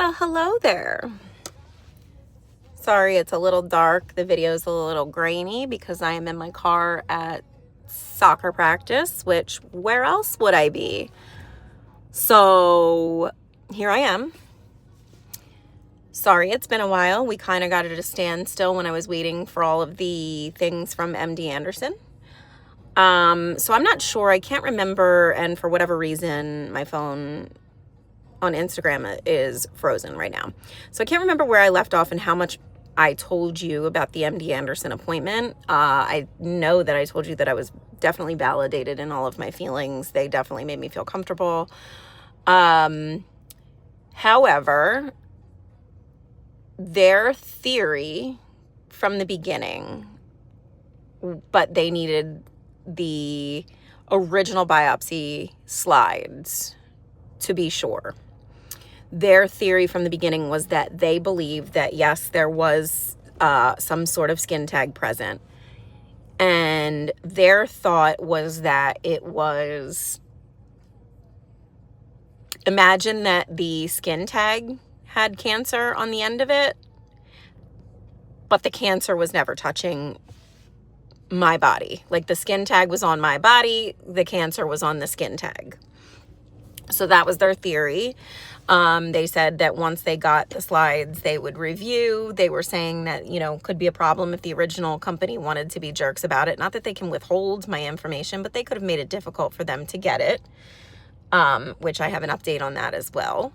Well, hello there. Sorry, it's a little dark. The video is a little grainy because I am in my car at soccer practice, which where else would I be? So here I am. Sorry, it's been a while. We kind of got at a standstill when I was waiting for all of the things from MD Anderson. So I'm not sure. I can't remember. And for whatever reason, my phone on Instagram is frozen right now. So I can't remember where I left off and how much I told you about the MD Anderson appointment. I know that I told you that I was definitely validated in all of my feelings. They definitely made me feel comfortable. However, their theory from the beginning, but they needed the original biopsy slides to be sure. Their theory from the beginning was that they believed that, yes, there was some sort of skin tag present. And their thought was that it was, imagine that the skin tag had cancer on the end of it, but the cancer was never touching my body. Like the skin tag was on my body, the cancer was on the skin tag. So that was their theory. They said that once they got the slides, they would review. They were saying that, could be a problem if the original company wanted to be jerks about it. Not that they can withhold my information, but they could have made it difficult for them to get it, which I have an update on that as well.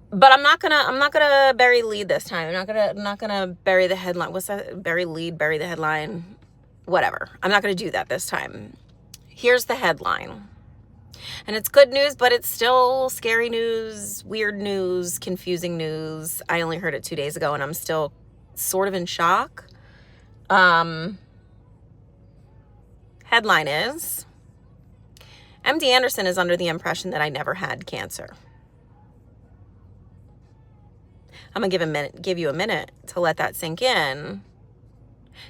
But I'm not gonna bury lead this time. I'm not gonna bury the headline. What's that? Bury lead, bury the headline, whatever. I'm not gonna do that this time. Here's the headline. And it's good news, but it's still scary news, weird news, confusing news. I only heard it 2 days ago and I'm still sort of in shock. Headline is, MD Anderson is under the impression that I never had cancer. I'm gonna give you a minute to let that sink in,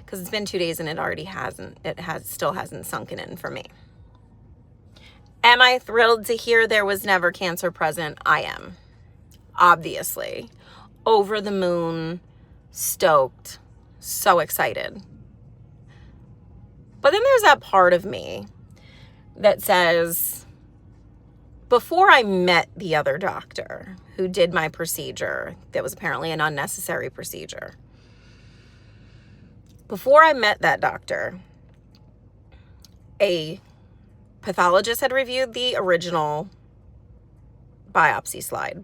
because it's been 2 days and it still hasn't sunken in for me. Am I thrilled to hear there was never cancer present? I am. Obviously. Over the moon, stoked, so excited. But then there's that part of me that says, before I met the other doctor who did my procedure, that was apparently an unnecessary procedure, before I met that doctor, a pathologist had reviewed the original biopsy slide.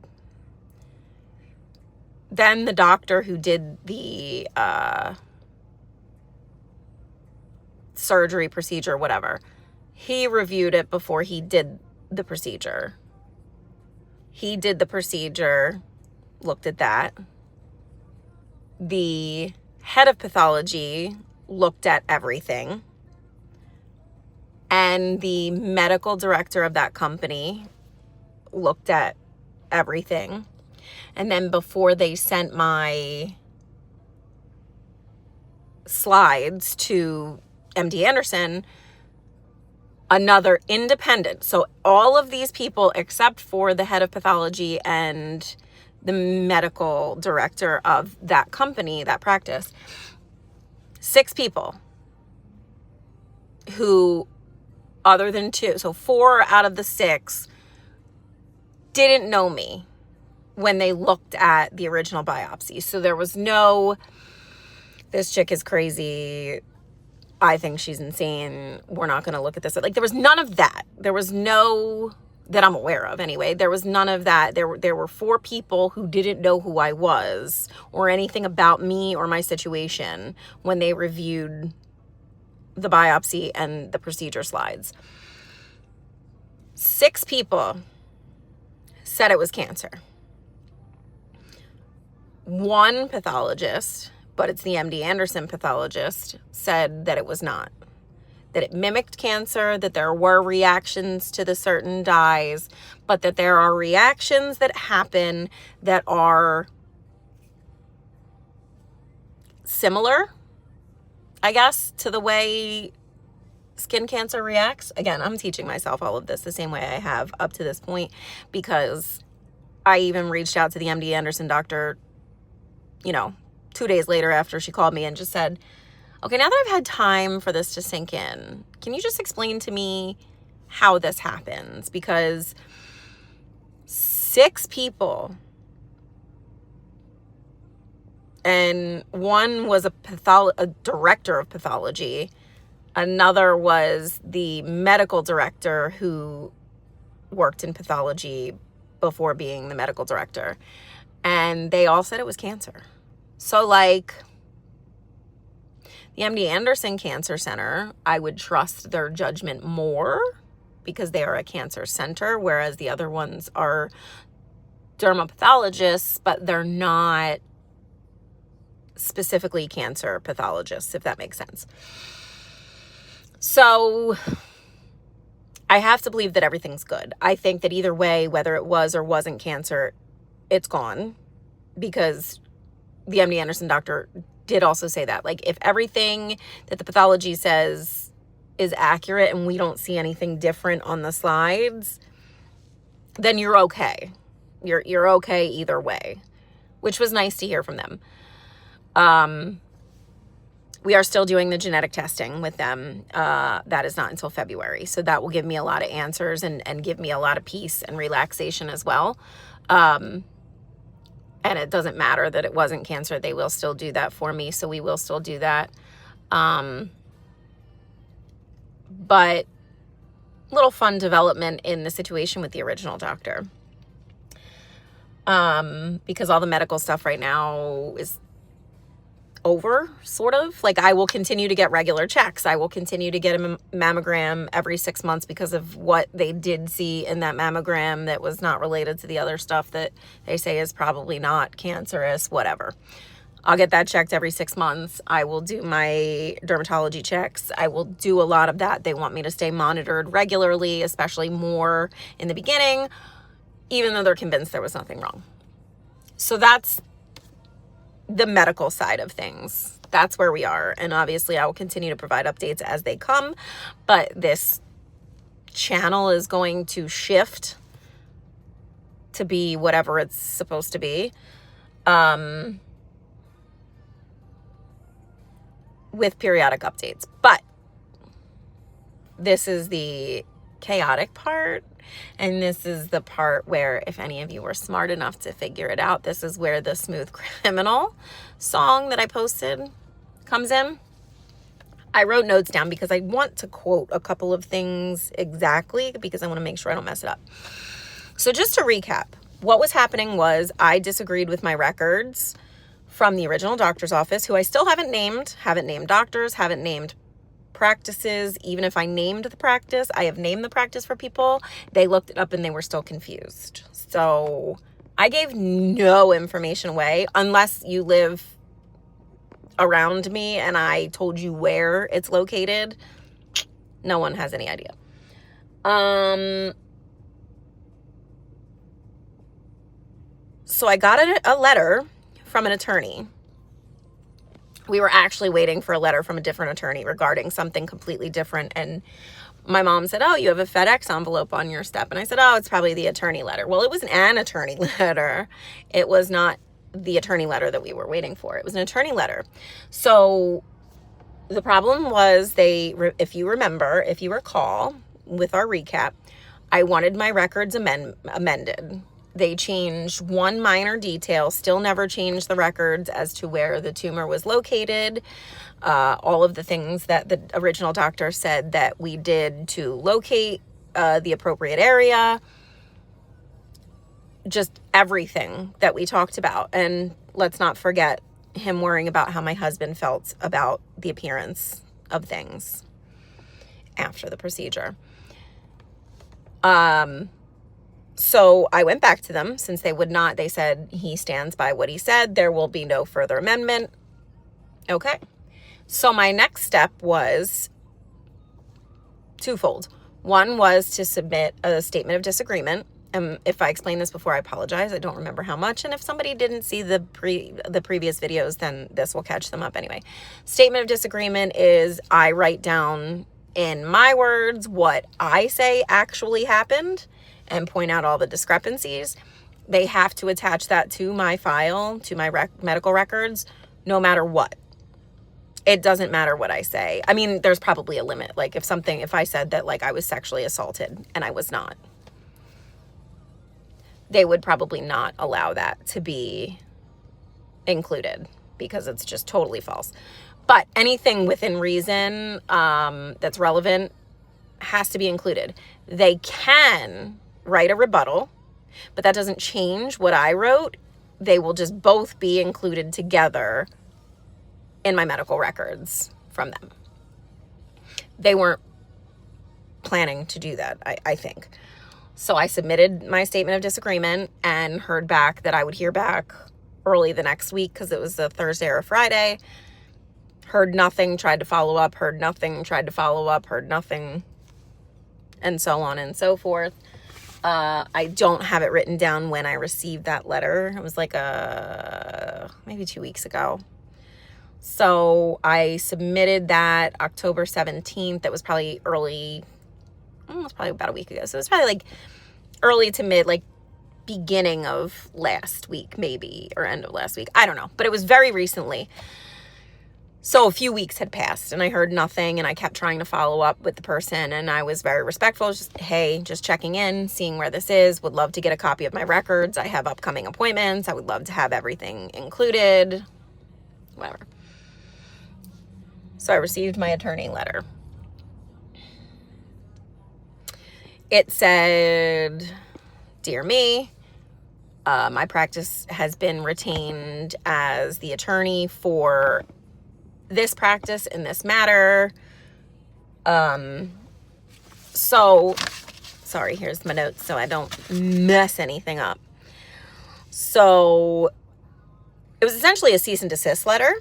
Then the doctor who did the surgery procedure, whatever, he reviewed it before he did the procedure. He did the procedure, looked at that. The head of pathology looked at everything. And the medical director of that company looked at everything. And then before they sent my slides to MD Anderson, another independent, so all of these people except for the head of pathology and the medical director of that company, that practice, 6 people who, other than 2, so 4 out of the 6 didn't know me when they looked at the original biopsy. So there was no, this chick is crazy, I think she's insane, we're not going to look at this. Like, there was none of that. There was no, that I'm aware of anyway, there was none of that. There were 4 people who didn't know who I was or anything about me or my situation when they reviewed the biopsy and the procedure slides. 6 people said it was cancer. 1 pathologist, but it's the MD Anderson pathologist, said that it was not. That it mimicked cancer, that there were reactions to the certain dyes, but that there are reactions that happen that are similar, I guess, to the way skin cancer reacts. Again, I'm teaching myself all of this the same way I have up to this point, because I even reached out to the MD Anderson doctor, 2 days later after she called me and just said, okay, now that I've had time for this to sink in, can you just explain to me how this happens? Because 6 people, and one was a director of pathology, another was the medical director who worked in pathology before being the medical director, and they all said it was cancer. So like the MD Anderson Cancer Center, I would trust their judgment more because they are a cancer center, whereas the other ones are dermapathologists, but they're not specifically cancer pathologists, if that makes sense. So I have to believe that everything's good. I think that either way, whether it was or wasn't cancer, it's gone, because the MD Anderson doctor did also say that. Like, if everything that the pathology says is accurate and we don't see anything different on the slides, then you're okay. You're okay either way, which was nice to hear from them. We are still doing the genetic testing with them. That is not until February. So that will give me a lot of answers and give me a lot of peace and relaxation as well. And it doesn't matter that it wasn't cancer. They will still do that for me. So we will still do that. But little fun development in the situation with the original doctor. Because all the medical stuff right now is over, sort of. Like, I will continue to get regular checks. I will continue to get a mammogram every 6 months because of what they did see in that mammogram that was not related to the other stuff that they say is probably not cancerous, whatever. I'll get that checked every 6 months. I will do my dermatology checks. I will do a lot of that. They want me to stay monitored regularly, especially more in the beginning, even though they're convinced there was nothing wrong. So that's the medical side of things. That's where we are. And obviously I will continue to provide updates as they come, but this channel is going to shift to be whatever it's supposed to be. With periodic updates. But this is the chaotic part. And this is the part where, if any of you were smart enough to figure it out, this is where the Smooth Criminal song that I posted comes in. I wrote notes down because I want to quote a couple of things exactly, because I want to make sure I don't mess it up. So just to recap, what was happening was I disagreed with my records from the original doctor's office, who I still haven't named doctors, haven't named practices. Even if I named the practice, I have named the practice for people. They looked it up and they were still confused. So I gave no information away unless you live around me and I told you where it's located. No one has any idea. So I got a letter from an attorney. We were actually waiting for a letter from a different attorney regarding something completely different. And my mom said, oh, you have a FedEx envelope on your step. And I said, oh, it's probably the attorney letter. Well, it was an attorney letter. It was not the attorney letter that we were waiting for. It was an attorney letter. So the problem was if you recall with our recap, I wanted my records amended. They changed one minor detail, still never changed the records as to where the tumor was located. All of the things that the original doctor said that we did to locate the appropriate area. Just everything that we talked about. And let's not forget him worrying about how my husband felt about the appearance of things after the procedure. So I went back to them since they said he stands by what he said. There will be no further amendment. Okay. So my next step was twofold. One was to submit a statement of disagreement. And if I explained this before, I apologize. I don't remember how much. And if somebody didn't see the previous videos, then this will catch them up anyway. Statement of disagreement is I write down in my words what I say actually happened and point out all the discrepancies, they have to attach that to my file, to my medical records, no matter what. It doesn't matter what I say. I mean, there's probably a limit. Like if I said that like I was sexually assaulted and I was not, they would probably not allow that to be included because it's just totally false. But anything within reason that's relevant has to be included. They can write a rebuttal, but that doesn't change what I wrote. They will just both be included together in my medical records from them. They weren't planning to do that, I think. So I submitted my statement of disagreement and heard back that I would hear back early the next week because it was a Thursday or a Friday. Heard nothing, tried to follow up, heard nothing, tried to follow up, heard nothing, and so on and so forth. I don't have it written down when I received that letter. It was like maybe 2 weeks ago. So I submitted that October 17th. That was probably early, it was probably about a week ago. So it was probably like early to mid, like beginning of last week, maybe, or end of last week. I don't know, but it was very recently. So a few weeks had passed and I heard nothing, and I kept trying to follow up with the person, and I was very respectful. Just, hey, just checking in, seeing where this is. Would love to get a copy of my records. I have upcoming appointments. I would love to have everything included. Whatever. So I received my attorney letter. It said, "Dear me, my practice has been retained as the attorney for this practice in this matter. So, sorry, here's my notes so I don't mess anything up. So, it was essentially a cease and desist letter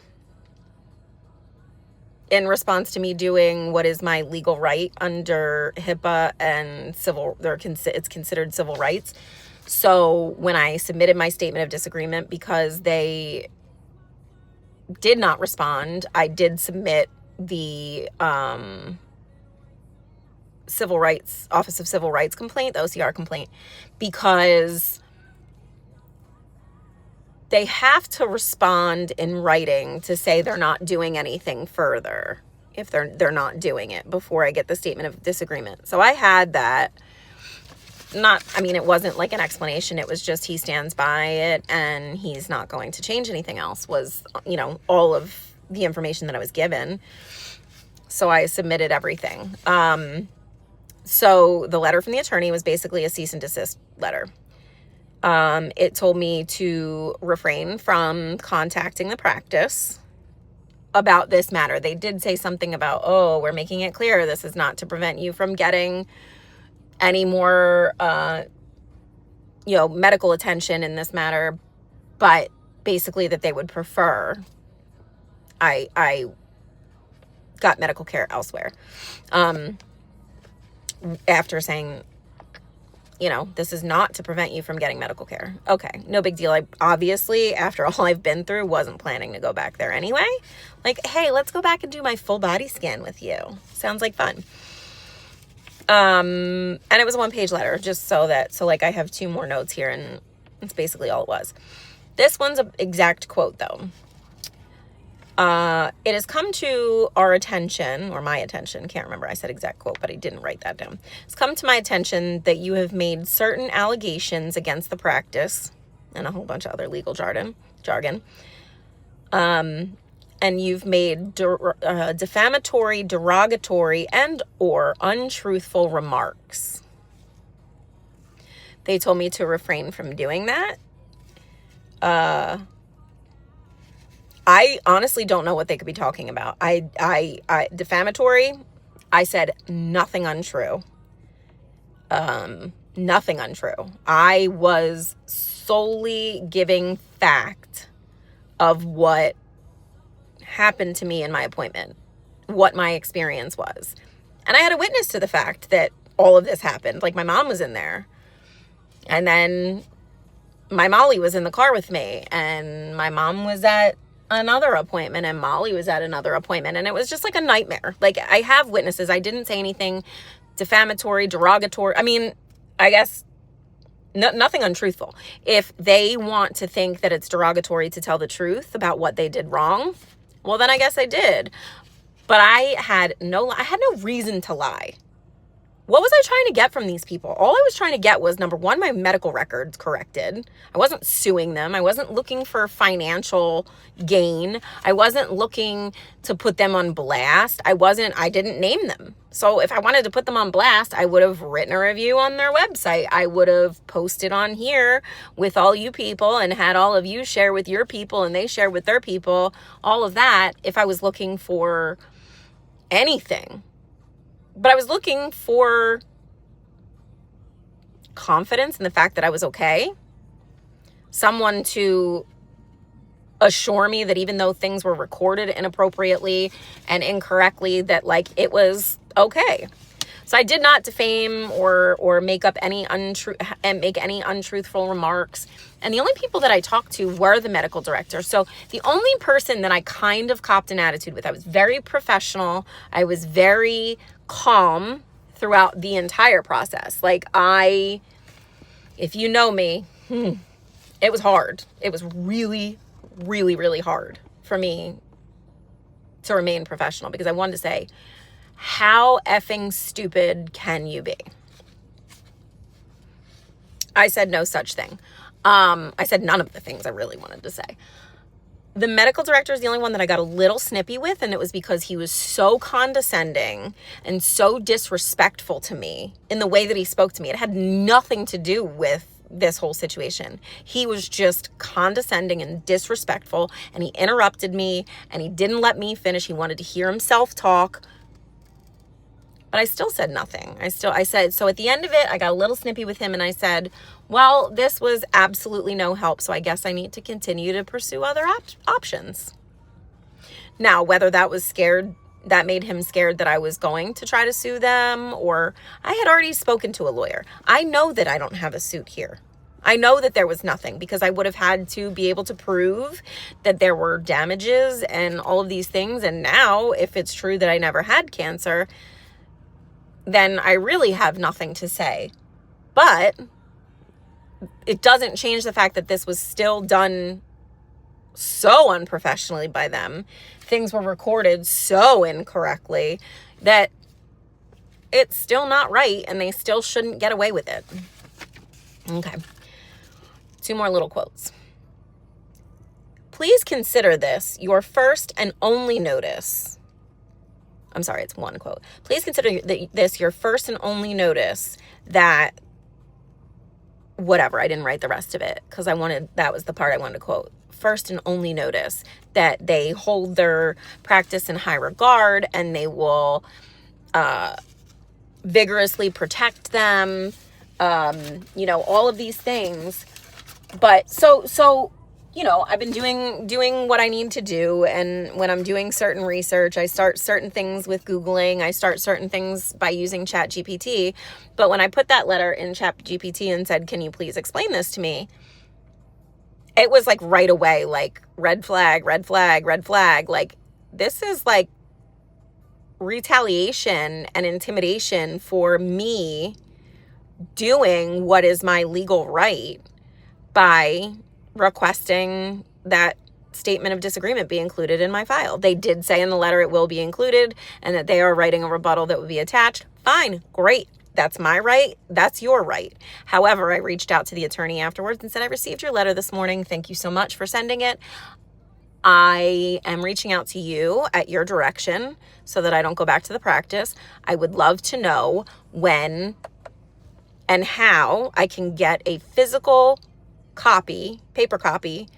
in response to me doing what is my legal right under HIPAA and it's considered civil rights. So when I submitted my statement of disagreement, because they did not respond, I did submit the Civil Rights Office of Civil Rights complaint, the OCR complaint, because they have to respond in writing to say they're not doing anything further if they're not doing it before I get the statement of disagreement. So I had that. It wasn't like an explanation. It was just he stands by it and he's not going to change anything else, was, all of the information that I was given. So I submitted everything. So the letter from the attorney was basically a cease and desist letter. It told me to refrain from contacting the practice about this matter. They did say something about, we're making it clear this is not to prevent you from getting any more, medical attention in this matter, but basically that they would prefer I got medical care elsewhere. After saying, this is not to prevent you from getting medical care. Okay, no big deal. I obviously, after all I've been through, wasn't planning to go back there anyway. Like, hey, let's go back and do my full body scan with you. Sounds like fun. And it was a 1-page letter, just so I have 2 more notes here, and it's basically all it was. This one's an exact quote, though. It has come to our attention, or my attention, can't remember, I said exact quote, but I didn't write that down. It's come to my attention that you have made certain allegations against the practice, and a whole bunch of other legal jargon. And you've made defamatory, derogatory, and or untruthful remarks. They told me to refrain from doing that. I honestly don't know what they could be talking about. Defamatory, I said nothing untrue. Nothing untrue. I was solely giving fact of what happened to me in my appointment, what my experience was. And I had a witness to the fact that all of this happened. Like, my mom was in there. And then my Molly was in the car with me, and my mom was at another appointment, and Molly was at another appointment, and it was just like a nightmare. Like, I have witnesses. I didn't say anything defamatory, derogatory. I mean, I guess nothing untruthful. If they want to think that it's derogatory to tell the truth about what they did wrong, well, then I guess I did. But I had no reason to lie. What was I trying to get from these people? All I was trying to get was, number one, my medical records corrected. I wasn't suing them. I wasn't looking for financial gain. I wasn't looking to put them on blast. I didn't name them. So if I wanted to put them on blast, I would have written a review on their website. I would have posted on here with all you people and had all of you share with your people and they share with their people, all of that, if I was looking for anything. But I was looking for confidence in the fact that I was okay. Someone to assure me that even though things were recorded inappropriately and incorrectly, that like it was okay. So I did not defame or make up any untruthful remarks. And the only people that I talked to were the medical director. So the only person that I kind of copped an attitude with, I was very professional. I was very calm throughout the entire process. Like if you know me, it was hard. It was really, really, really hard for me to remain professional because I wanted to say, how effing stupid can you be? I said no such thing. I said none of the things I really wanted to say. The medical director is the only one that I got a little snippy with, and it was because he was so condescending and so disrespectful to me in the way that he spoke to me. It had nothing to do with this whole situation. He was just condescending and disrespectful, and he interrupted me, and he didn't let me finish. He wanted to hear himself talk. But I still said nothing. I said, so at the end of it, I got a little snippy with him and I said, well, this was absolutely no help. So I guess I need to continue to pursue other options. Now, whether that made him scared that I was going to try to sue them, or I had already spoken to a lawyer. I know that I don't have a suit here. I know that there was nothing because I would have had to be able to prove that there were damages and all of these things. And now, if it's true that I never had cancer, then I really have nothing to say. But it doesn't change the fact that this was still done so unprofessionally by them. Things were recorded so incorrectly that it's still not right and they still shouldn't get away with it. Okay. 2 more little quotes. Please consider this your first and only notice. I'm sorry, it's 1 quote. Please consider this your first and only notice that whatever, I didn't write the rest of it because that was the part I wanted to quote. First and only notice that they hold their practice in high regard and they will vigorously protect them, all of these things. But so I've been doing what I need to do. And when I'm doing certain research, I start certain things with Googling. I start certain things by using ChatGPT. But when I put that letter in ChatGPT and said, can you please explain this to me? It was like right away, like red flag, red flag, red flag. Like this is like retaliation and intimidation for me doing what is my legal right by requesting that statement of disagreement be included in my file. They did say in the letter it will be included and that they are writing a rebuttal that will be attached. Fine, great. That's my right. That's your right. However, I reached out to the attorney afterwards and said, I received your letter this morning. Thank you so much for sending it. I am reaching out to you at your direction so that I don't go back to the practice. I would love to know when and how I can get a physical paper copy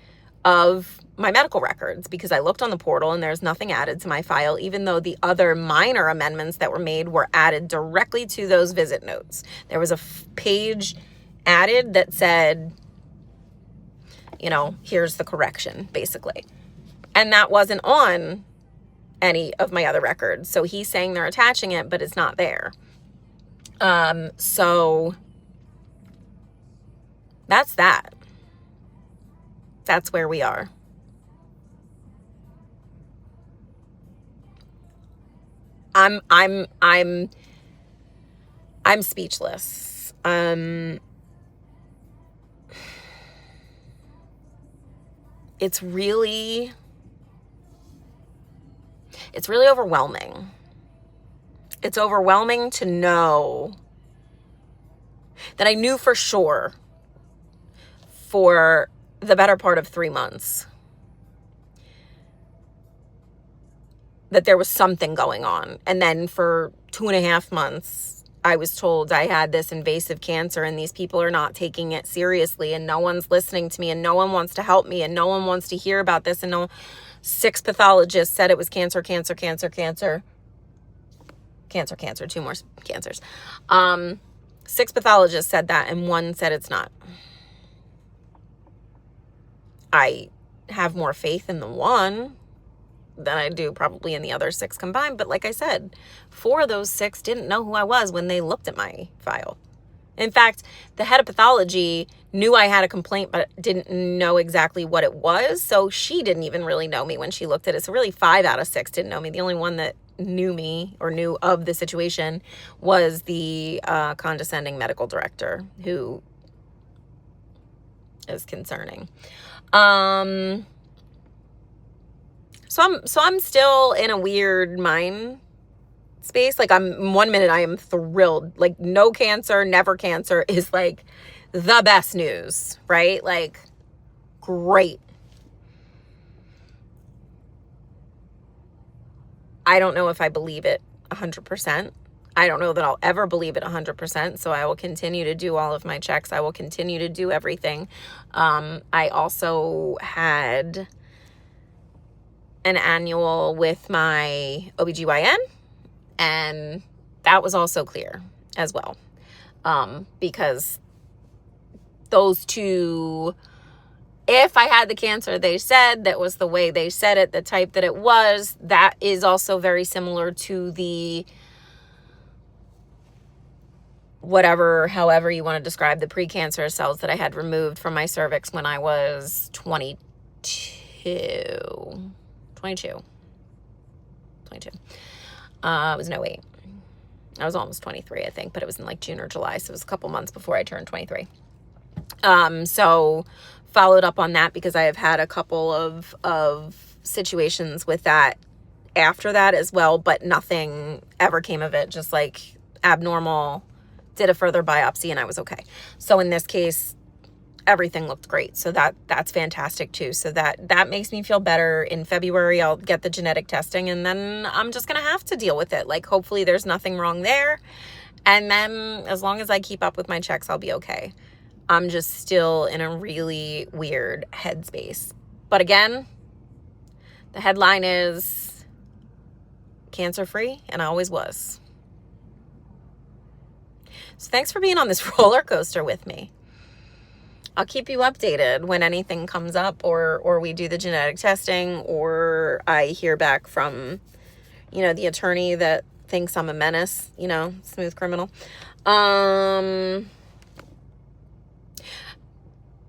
of my medical records, because I looked on the portal and there's nothing added to my file, even though the other minor amendments that were made were added directly to those visit notes. There was a page added that said, here's the correction, basically. And that wasn't on any of my other records. So he's saying they're attaching it, but it's not there. So that's that. That's where we are. I'm speechless. It's really overwhelming. It's overwhelming to know that I knew for sure for the better part of 3 months that there was something going on. And then for 2.5 months, I was told I had this invasive cancer and these people are not taking it seriously and no one's listening to me and no one wants to help me and no one wants to hear about this. And 6 pathologists said it was cancer, 2 more cancers. 6 pathologists said that and 1 said it's not. I have more faith in the 1 than I do probably in the other 6 combined. But like I said, 4 of those 6 didn't know who I was when they looked at my file. In fact, the head of pathology knew I had a complaint, but didn't know exactly what it was. So she didn't even really know me when she looked at it. So really 5 out of 6 didn't know me. The only one that knew me or knew of the situation was the condescending medical director, who is concerning. So I'm still in a weird mind space. Like, 1 minute I am thrilled. Like, no cancer, never cancer is like the best news, right? Like, great. I don't know if I believe it 100%. I don't know that I'll ever believe it 100%. So I will continue to do all of my checks. I will continue to do everything. I also had an annual with my OBGYN, and that was also clear as well. Because those 2, if I had the cancer, they said that was the way they said it, the type that it was, that is also very similar to the however you want to describe the precancerous cells that I had removed from my cervix when I was 22. It was in 08. I was almost 23, I think, but it was in like June or July. So it was a couple months before I turned 23. So followed up on that because I have had a couple of situations with that after that as well, but nothing ever came of it. Just like abnormal, did a further biopsy and I was okay. So in this case, everything looked great. So that's fantastic too. So that makes me feel better. In February, I'll get the genetic testing and then I'm just going to have to deal with it. Like, hopefully there's nothing wrong there. And then as long as I keep up with my checks, I'll be okay. I'm just still in a really weird headspace. But again, the headline is cancer-free, and I always was. So thanks for being on this roller coaster with me. I'll keep you updated when anything comes up or we do the genetic testing or I hear back from, the attorney that thinks I'm a menace, smooth criminal.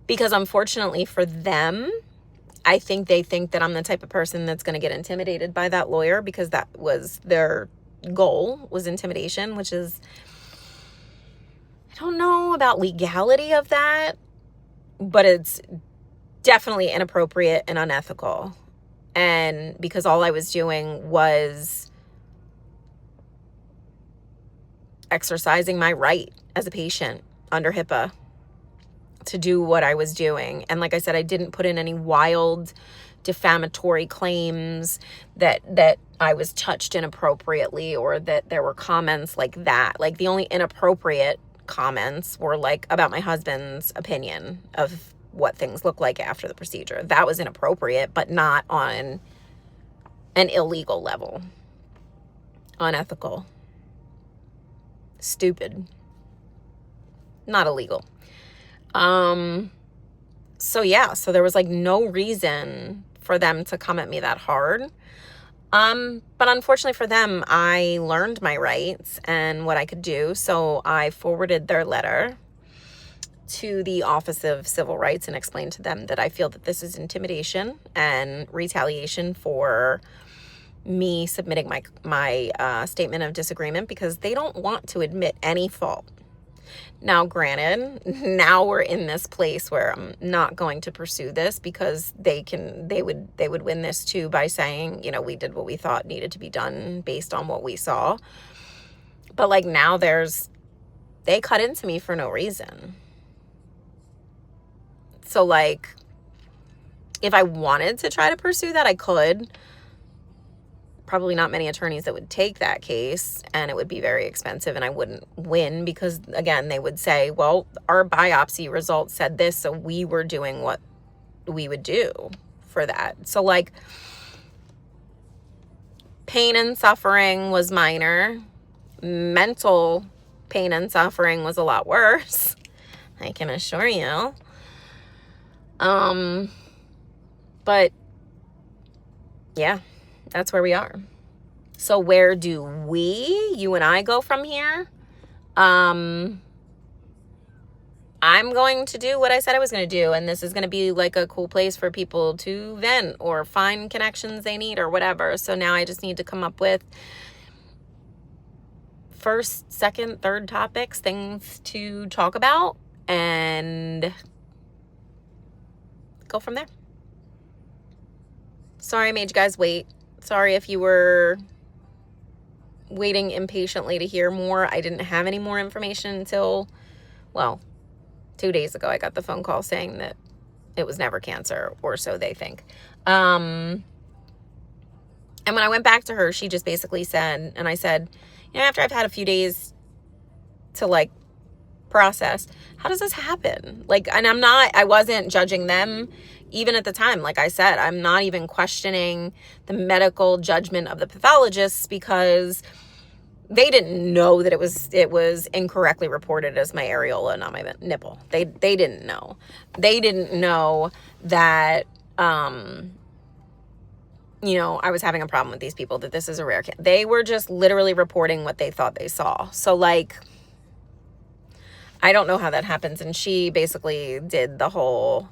Because unfortunately for them, I think they think that I'm the type of person that's going to get intimidated by that lawyer because that was their goal, was intimidation, which is, I don't know about legality of that, but it's definitely inappropriate and unethical. And because all I was doing was exercising my right as a patient under HIPAA to do what I was doing. And like I said, I didn't put in any wild defamatory claims that I was touched inappropriately or that there were comments like that. Like, the only inappropriate comments were like about my husband's opinion of what things look like after the procedure. That was inappropriate, but not on an illegal level. Unethical. Stupid. Not illegal. So there was like no reason for them to come at me that hard. But unfortunately for them, I learned my rights and what I could do. So I forwarded their letter to the Office of Civil Rights and explained to them that I feel that this is intimidation and retaliation for me submitting my statement of disagreement because they don't want to admit any fault. Now, granted, now we're in this place where I'm not going to pursue this because they would win this too by saying, you know, we did what we thought needed to be done based on what we saw. But like now they cut into me for no reason. So like, if I wanted to try to pursue that, I could. Probably not many attorneys that would take that case, and it would be very expensive, and I wouldn't win because, again, they would say, well, our biopsy results said this, so we were doing what we would do for that. So, like, pain and suffering was minor. Mental pain and suffering was a lot worse, I can assure you. But, yeah. That's where we are. So where do you and I go from here? I'm going to do what I said I was going to do. And this is going to be like a cool place for people to vent or find connections they need or whatever. So now I just need to come up with first, second, third topics, things to talk about, and go from there. Sorry I made you guys wait. Sorry if you were waiting impatiently to hear more. I didn't have any more information until, well, 2 days ago. I got the phone call saying that it was never cancer, or so they think. And when I went back to her, she just basically said, and I said, you know, after I've had a few days to like process, how does this happen? Like, and I wasn't judging them. Even at the time, like I said, I'm not even questioning the medical judgment of the pathologists because they didn't know that it was incorrectly reported as my areola, not my nipple. They didn't know. They didn't know that, you know, I was having a problem with these people, that this is a rare cancer. They were just literally reporting what they thought they saw. So like, I don't know how that happens. And she basically did the whole,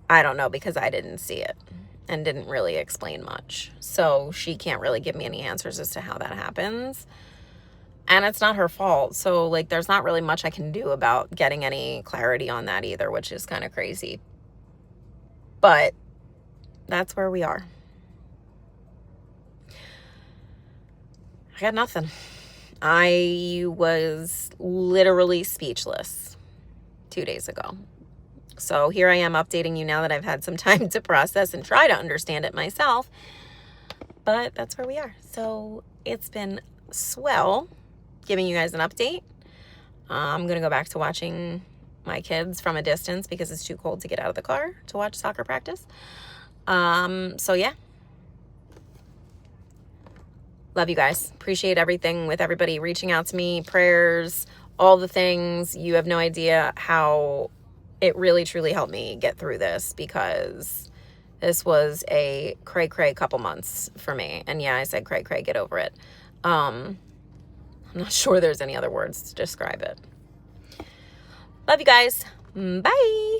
I don't know, because I didn't see it and didn't really explain much. So she can't really give me any answers as to how that happens. And it's not her fault. So like, there's not really much I can do about getting any clarity on that either, which is kind of crazy. But that's where we are. I got nothing. I was literally speechless 2 days ago. So here I am updating you now that I've had some time to process and try to understand it myself. But that's where we are. So it's been swell giving you guys an update. I'm going to go back to watching my kids from a distance because it's too cold to get out of the car to watch soccer practice. So yeah. Love you guys. Appreciate everything with everybody reaching out to me, prayers, all the things. You have no idea how it really truly helped me get through this, because this was a cray couple months for me. And yeah, I said cray, get over it. I'm not sure there's any other words to describe it. Love you guys. Bye.